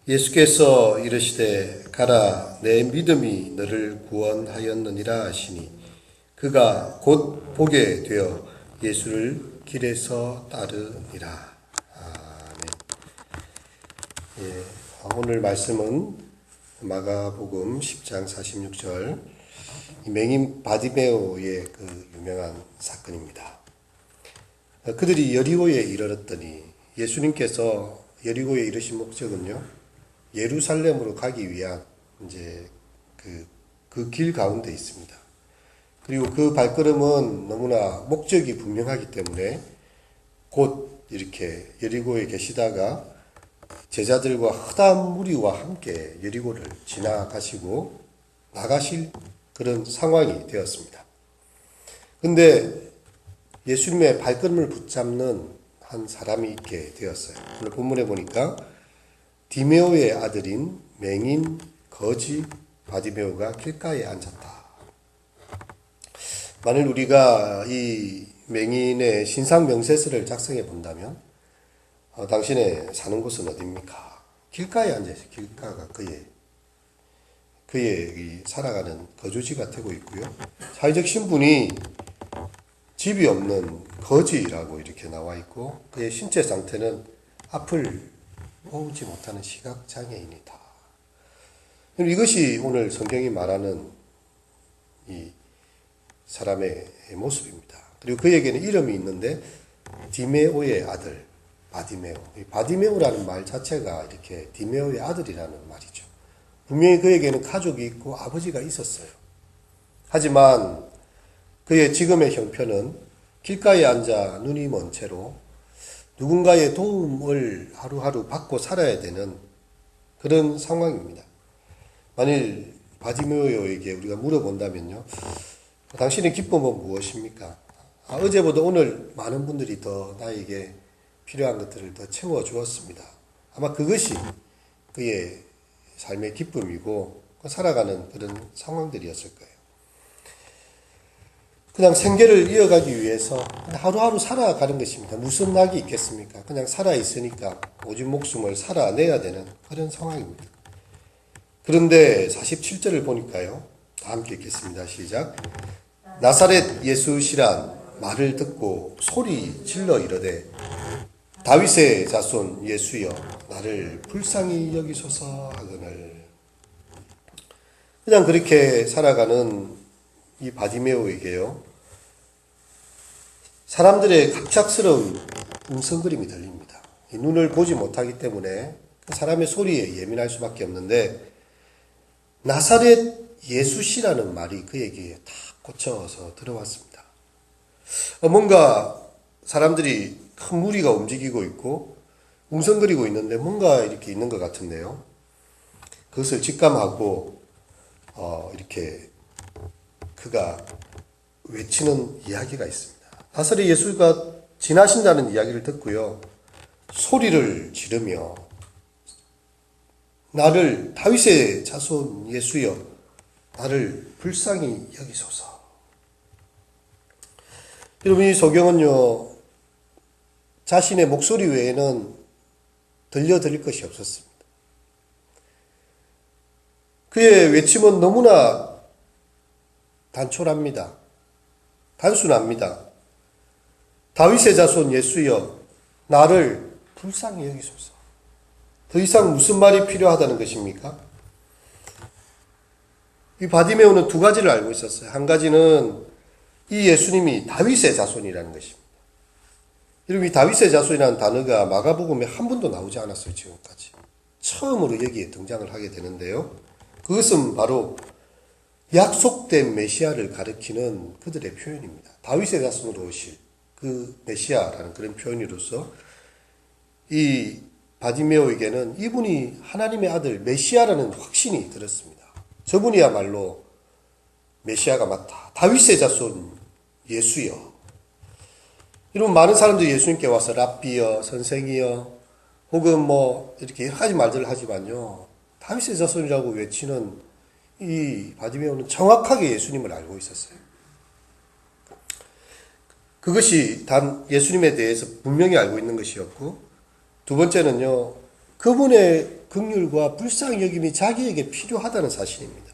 예수께서 이르시되 가라 내 믿음이 너를 구원하였느니라 하시니 그가 곧 보게 되어 예수를 길에서 따르니라. 아멘. 예, 오늘 말씀은 마가복음 10장 46절 맹인 바디메오의 그 유명한 사건입니다. 그들이 여리고에 이르렀더니 예수님께서 여리고에 이르신 목적은요, 예루살렘으로 가기 위한 이제 그 길 가운데 있습니다. 그리고 그 발걸음은 너무나 목적이 분명하기 때문에 곧 이렇게 여리고에 계시다가 제자들과 허다한 무리와 함께 여리고를 지나가시고 나가실 그런 상황이 되었습니다. 근데 예수님의 발걸음을 붙잡는 한 사람이 있게 되었어요. 오늘 본문에 보니까 디메오의 아들인 맹인 거지 바디메오가 길가에 앉았다. 만일 우리가 이 맹인의 신상 명세서를 작성해 본다면 당신의 사는 곳은 어디입니까? 길가에 앉아있어요. 길가가 그의 살아가는 거주지가 되고 있고요. 사회적 신분이 집이 없는 거지라고 이렇게 나와 있고 그의 신체 상태는 앞을 보지 못하는 시각장애인이다. 이것이 오늘 성경이 말하는 이 사람의 모습입니다. 그리고 그에게는 이름이 있는데 디메오의 아들 바디메오. 바디메오라는 말 자체가 이렇게 디메오의 아들이라는 말이죠. 분명히 그에게는 가족이 있고 아버지가 있었어요. 하지만 그의 지금의 형편은 길가에 앉아 눈이 먼 채로 누군가의 도움을 하루하루 받고 살아야 되는 그런 상황입니다. 만일 바디메오에게 우리가 물어본다면요, 당신의 기쁨은 무엇입니까? 어제보다 오늘 많은 분들이 더 나에게 필요한 것들을 더 채워주었습니다. 아마 그것이 그의 삶의 기쁨이고 살아가는 그런 상황들이었을 거예요. 그냥 생계를 이어가기 위해서 하루하루 살아가는 것입니다. 무슨 낙이 있겠습니까? 그냥 살아있으니까 오직 목숨을 살아내야 되는 그런 상황입니다. 그런데 47절을 보니까요, 다 함께 읽겠습니다. 시작. 나사렛 예수시란 말을 듣고 소리 질러 이르되 다윗의 자손 예수여 나를 불쌍히 여기소서 하거늘. 그냥 그렇게 살아가는 이 바디메오에게요, 사람들의 갑작스러운 음성거림이 들립니다. 눈을 보지 못하기 때문에 그 사람의 소리에 예민할 수밖에 없는데 나사렛 예수시라는 말이 그에게 다 꽂혀서 들어왔습니다. 뭔가 사람들이 큰 무리가 움직이고 있고 웅성거리고 있는데 뭔가 이렇게 있는 것 같은데요. 그것을 직감하고 이렇게 그가 외치는 이야기가 있습니다. 나사렛 예수가 지나신다는 이야기를 듣고요, 소리를 지르며 나를 다윗의 자손 예수여 나를 불쌍히 여기소서. 여러분, 이 소경은요, 자신의 목소리 외에는 들려드릴 것이 없었습니다. 그의 외침은 너무나 단촐합니다. 단순합니다. 다윗의 자손 예수여 나를 불쌍히 여기소서. 더 이상 무슨 말이 필요하다는 것입니까? 이 바디메오는 두 가지를 알고 있었어요. 한 가지는 이 예수님이 다윗의 자손이라는 것입니다. 여러분, 이 다윗의 자손이라는 단어가 마가복음에 한 번도 나오지 않았어요. 지금까지 처음으로 여기에 등장을 하게 되는데요, 그것은 바로 약속된 메시아를 가리키는 그들의 표현입니다. 다윗의 자손으로 오실 그 메시아라는 그런 표현으로서 이 바디메오에게는 이분이 하나님의 아들 메시아라는 확신이 들었습니다. 저분이야말로 메시아가 맞다. 다윗의 자손 예수여. 이런 많은 사람들이 예수님께 와서 랍비여, 선생이여, 혹은 뭐 이렇게 여러 가지 말들을 하지만요, 다윗의 자손이라고 외치는 이 바디메오는 정확하게 예수님을 알고 있었어요. 그것이 단 예수님에 대해서 분명히 알고 있는 것이었고, 두 번째는요, 그분의 긍휼과 불쌍히 여김이 자기에게 필요하다는 사실입니다.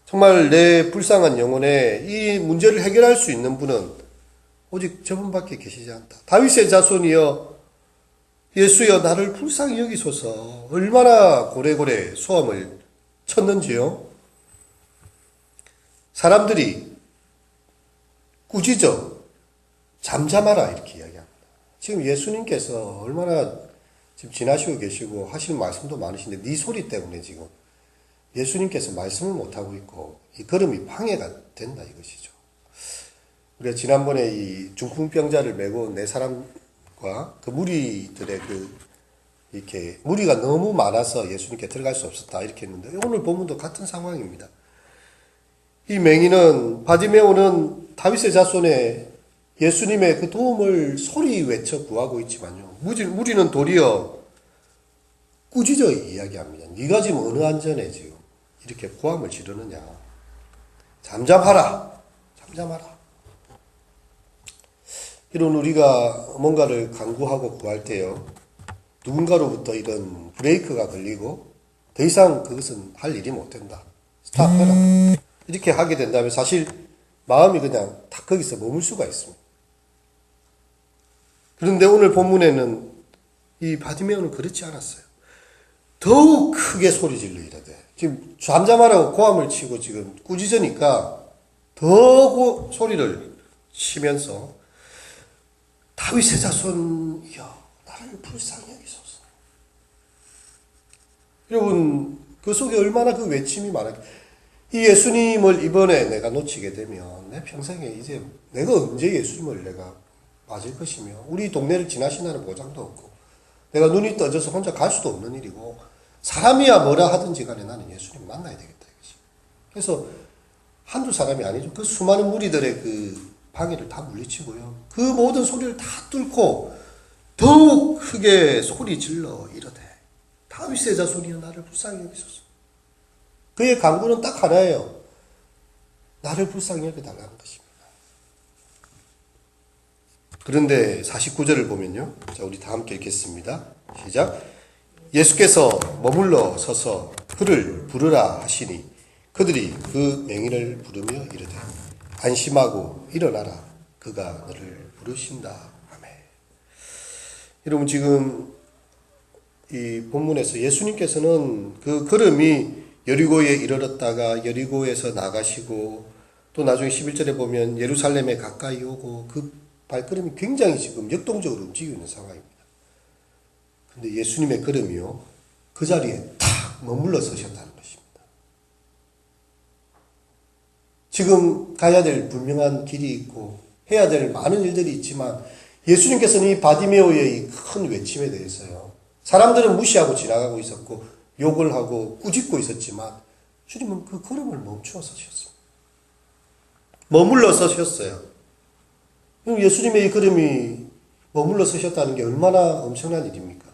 정말 내 불쌍한 영혼에 이 문제를 해결할 수 있는 분은 오직 저분밖에 계시지 않다. 다윗의 자손이여 예수여 나를 불쌍히 여기소서. 얼마나 고래고래 소함을 쳤는지요. 사람들이 꾸짖어 잠잠하라 이렇게 이야기합니다. 지금 예수님께서 얼마나 지금 지나시고 계시고 하시는 말씀도 많으신데 네 소리 때문에 지금 예수님께서 말씀을 못하고 있고 이 걸음이 방해가 된다 이것이죠. 우리가 지난번에 이 중풍병자를 메고 네 사람과 그 무리들의 이렇게 무리가 너무 많아서 예수님께 들어갈 수 없었다 이렇게 했는데 오늘 본문도 같은 상황입니다. 이 맹인은 바디메오는 다윗의 자손에 예수님의 그 도움을 소리 외쳐 구하고 있지만요. 무리는 도리어 꾸짖어 이야기합니다. 네가 지금 어느 안전에 지금 이렇게 고함을 지르느냐. 잠잠하라. 잠잠하라. 이런 우리가 뭔가를 간구하고 구할 때요. 누군가로부터 이런 브레이크가 걸리고 더 이상 그것은 할 일이 못 된다. 스탑해라. 이렇게 하게 된다면 사실 마음이 그냥 다 거기서 머물 수가 있습니다. 그런데 오늘 본문에는 이 바디메오는 그렇지 않았어요. 더욱 크게 소리 질러 이러되 지금 잠잠하라고 고함을 치고 지금 꾸짖으니까 더 소리를 치면서 다윗의 자손이여 나를 불쌍히 여기소서. 여러분 그 속에 얼마나 그 외침이 많았겠어요. 이 예수님을 이번에 내가 놓치게 되면 내 평생에 이제 내가 언제 예수님을 내가 맞을 것이며 우리 동네를 지나신다는 보장도 없고 내가 눈이 떠져서 혼자 갈 수도 없는 일이고 사람이야 뭐라 하든지 간에 나는 예수님 만나야 되겠다 이것이. 그래서 한두 사람이 아니죠. 그 수많은 무리들의 그 방해를 다 물리치고요. 그 모든 소리를 다 뚫고 더욱 크게 소리 질러 이르되 다윗의 자손이여 나를 불쌍히 여기소서. 그의 간구는 딱 하나예요. 나를 불쌍히 여겨달라는 것입니다. 그런데 49절을 보면요. 자, 우리 다 함께 읽겠습니다. 시작. 예수께서 머물러 서서 그를 부르라 하시니 그들이 그 맹인을 부르며 이르되 안심하고 일어나라 그가 너를 부르신다 하매. 여러분 지금 이 본문에서 예수님께서는 그 걸음이 여리고에 이르렀다가 여리고에서 나가시고 또 나중에 11절에 보면 예루살렘에 가까이 오고 그 발걸음이 굉장히 지금 역동적으로 움직이고 있는 상황입니다. 근데 예수님의 걸음이요 그 자리에 탁 머물러 서셨다는 것입니다. 지금 가야 될 분명한 길이 있고 해야 될 많은 일들이 있지만 예수님께서는 이 바디메오의 이 큰 외침에 대해서요 사람들은 무시하고 지나가고 있었고 욕을 하고 꾸짖고 있었지만 주님은 그 걸음을 멈추어 서셨습니다. 머물러 서셨어요. 예수님의 이 걸음이 머물러 서셨다는 게 얼마나 엄청난 일입니까?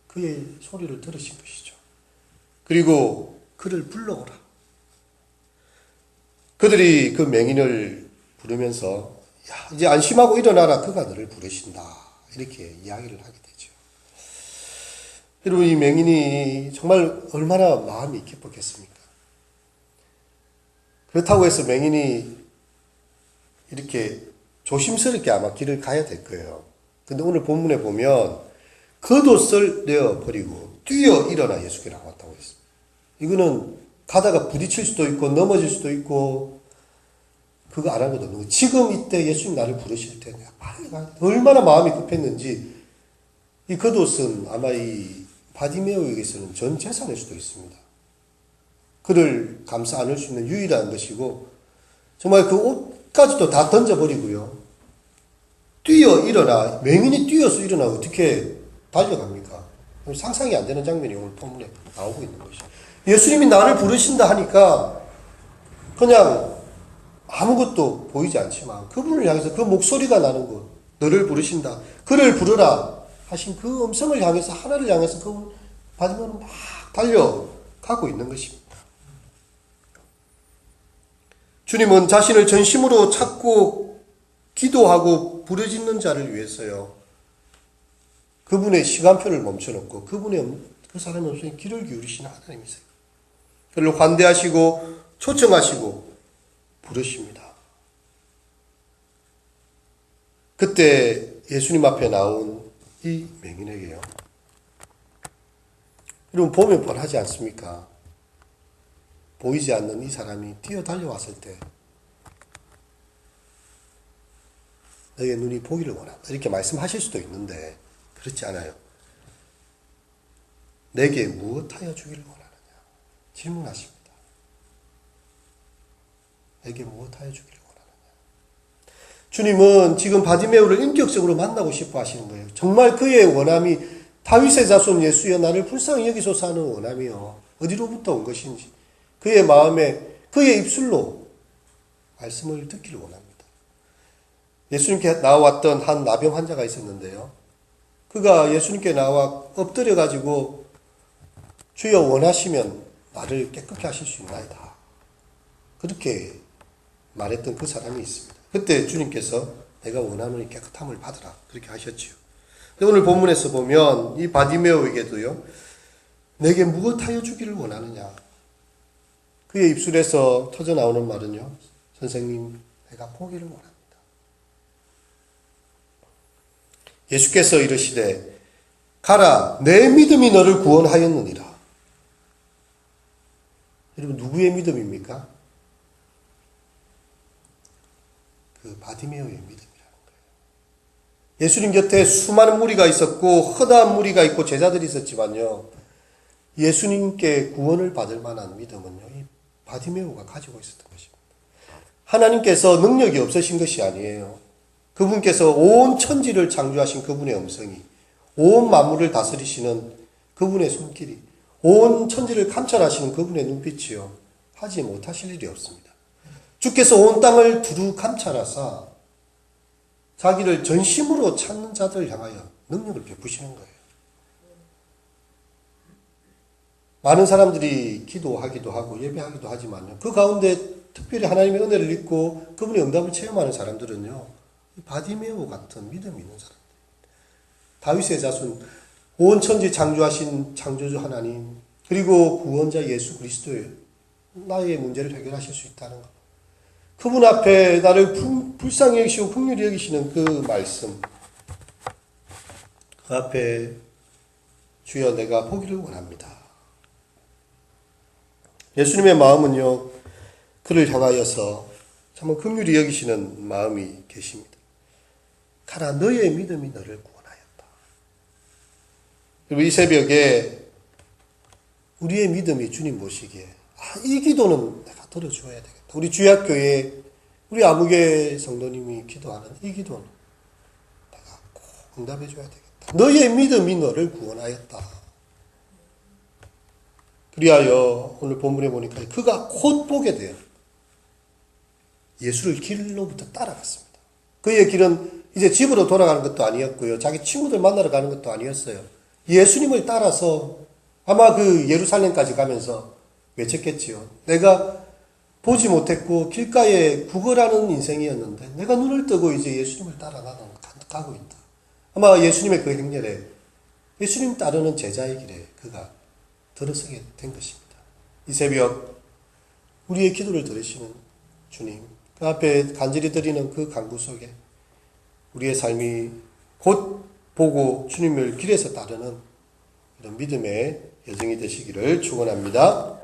그의 소리를 들으신 것이죠. 그리고 그를 불러오라. 그들이 그 맹인을 부르면서 야, 이제 안심하고 일어나라. 그가 너를 부르신다. 이렇게 이야기를 하게 되죠. 여러분 이 맹인이 정말 얼마나 마음이 기뻤겠습니까? 그렇다고 해서 맹인이 이렇게 조심스럽게 아마 길을 가야 될 거예요. 근데 오늘 본문에 보면 겉옷을 내어버리고 뛰어 일어나 예수께 나왔다고 했습니다. 이거는 가다가 부딪힐 수도 있고 넘어질 수도 있고 그거 안 하거든요. 지금 이때 예수님 나를 부르실 때 내가 빨리 가야 돼. 얼마나 마음이 급했는지 이 겉옷은 아마 이 바디메오에게서는 전 재산일 수도 있습니다. 그를 감싸 안을 수 있는 유일한 것이고 정말 그 옷까지도 다 던져버리고요. 뛰어 일어나 맹인이 뛰어서 일어나 어떻게 달려갑니까? 상상이 안 되는 장면이 오늘 본문에 나오고 있는 것이죠. 예수님이 나를 부르신다 하니까 그냥 아무것도 보이지 않지만 그분을 향해서 그 목소리가 나는 곳 너를 부르신다. 그를 부르라 하신 그 음성을 향해서 하나를 향해서 그 바디메오는 막 달려가고 있는 것입니다. 주님은 자신을 전심으로 찾고 기도하고 부르짖는 자를 위해서요. 그분의 시간표를 멈춰놓고 그 사람의 음성에 귀를 기울이시는 하나님이세요. 그를 환대하시고 초청하시고 부르십니다. 그때 예수님 앞에 나온 이 맹인에게요. 여러분 보면 뻔하지 않습니까? 보이지 않는 이 사람이 뛰어 달려왔을 때 너의 눈이 보기를 원한다. 이렇게 말씀하실 수도 있는데 그렇지 않아요. 내게 무엇하여 주기를 원하느냐? 질문하십니다. 내게 무엇하여 주기를 원하느냐? 주님은 지금 바디메오를 인격적으로 만나고 싶어 하시는 거예요. 정말 그의 원함이 다윗의 자손 예수여 나를 불쌍히 여기소서 하는 원함이요. 어디로부터 온 것인지 그의 마음에 그의 입술로 말씀을 듣기를 원합니다. 예수님께 나왔던 한 나병 환자가 있었는데요. 그가 예수님께 나와 엎드려가지고 주여 원하시면 나를 깨끗게 하실 수 있나이다. 그렇게 말했던 그 사람이 있습니다. 그때 주님께서 내가 원하노니 깨끗함을 받으라. 그렇게 하셨지요. 오늘 본문에서 보면 이 바디메오에게도요. 내게 무엇하여 주기를 원하느냐. 그의 입술에서 터져나오는 말은요. 선생님 내가 보기를 원합니다. 예수께서 이르시되 가라 내 믿음이 너를 구원하였느니라. 여러분 누구의 믿음입니까? 그 바디메오의 믿음이라는 거예요. 예수님 곁에 수많은 무리가 있었고 허다한 무리가 있고 제자들이 있었지만요. 예수님께 구원을 받을 만한 믿음은요. 이 바디메오가 가지고 있었던 것입니다. 하나님께서 능력이 없으신 것이 아니에요. 그분께서 온 천지를 창조하신 그분의 음성이, 온 만물을 다스리시는 그분의 손길이, 온 천지를 감찰하시는 그분의 눈빛이요. 하지 못하실 일이 없습니다. 주께서 온 땅을 두루 감찰하사 자기를 전심으로 찾는 자들을 향하여 능력을 베푸시는 거예요. 많은 사람들이 기도하기도 하고 예배하기도 하지만요. 그 가운데 특별히 하나님의 은혜를 입고 그분의 응답을 체험하는 사람들은요. 바디메오 같은 믿음이 있는 사람들. 다윗의 자손, 온 천지 창조하신 창조주 하나님, 그리고 구원자 예수 그리스도의 나의 문제를 해결하실 수 있다는 것. 그분 앞에 나를 불쌍히 여기시고 긍휼히 여기시는 그 말씀. 그 앞에 주여 내가 보기를 원합니다. 예수님의 마음은요. 그를 향하여서 정말 긍휼히 여기시는 마음이 계십니다. 가라 너의 믿음이 너를 구원하였다. 그리고 이 새벽에 우리의 믿음이 주님 보시기에 이 기도는 내가 들어줘야 되겠다. 우리 주약교회 우리 아무개 성도님이 기도하는 이 기도는 내가 꼭 응답해 줘야 되겠다. 너의 믿음이 너를 구원하였다. 그리하여 오늘 본문에 보니까 그가 곧 보게 돼요. 예수를 길로부터 따라갔습니다. 그의 길은 이제 집으로 돌아가는 것도 아니었고요. 자기 친구들 만나러 가는 것도 아니었어요. 예수님을 따라서 아마 그 예루살렘까지 가면서 외쳤겠지요. 내가 보지 못했고 길가에 구걸하는 인생이었는데 내가 눈을 뜨고 이제 예수님을 따라 나는 가고 있다. 아마 예수님의 그 행렬에 예수님 따르는 제자의 길에 그가 들어서게 된 것입니다. 이 새벽 우리의 기도를 들으시는 주님, 그 앞에 간절히 드리는 그 간구 속에 우리의 삶이 곧 보고 주님을 길에서 따르는 이런 믿음의 여정이 되시기를 축원합니다.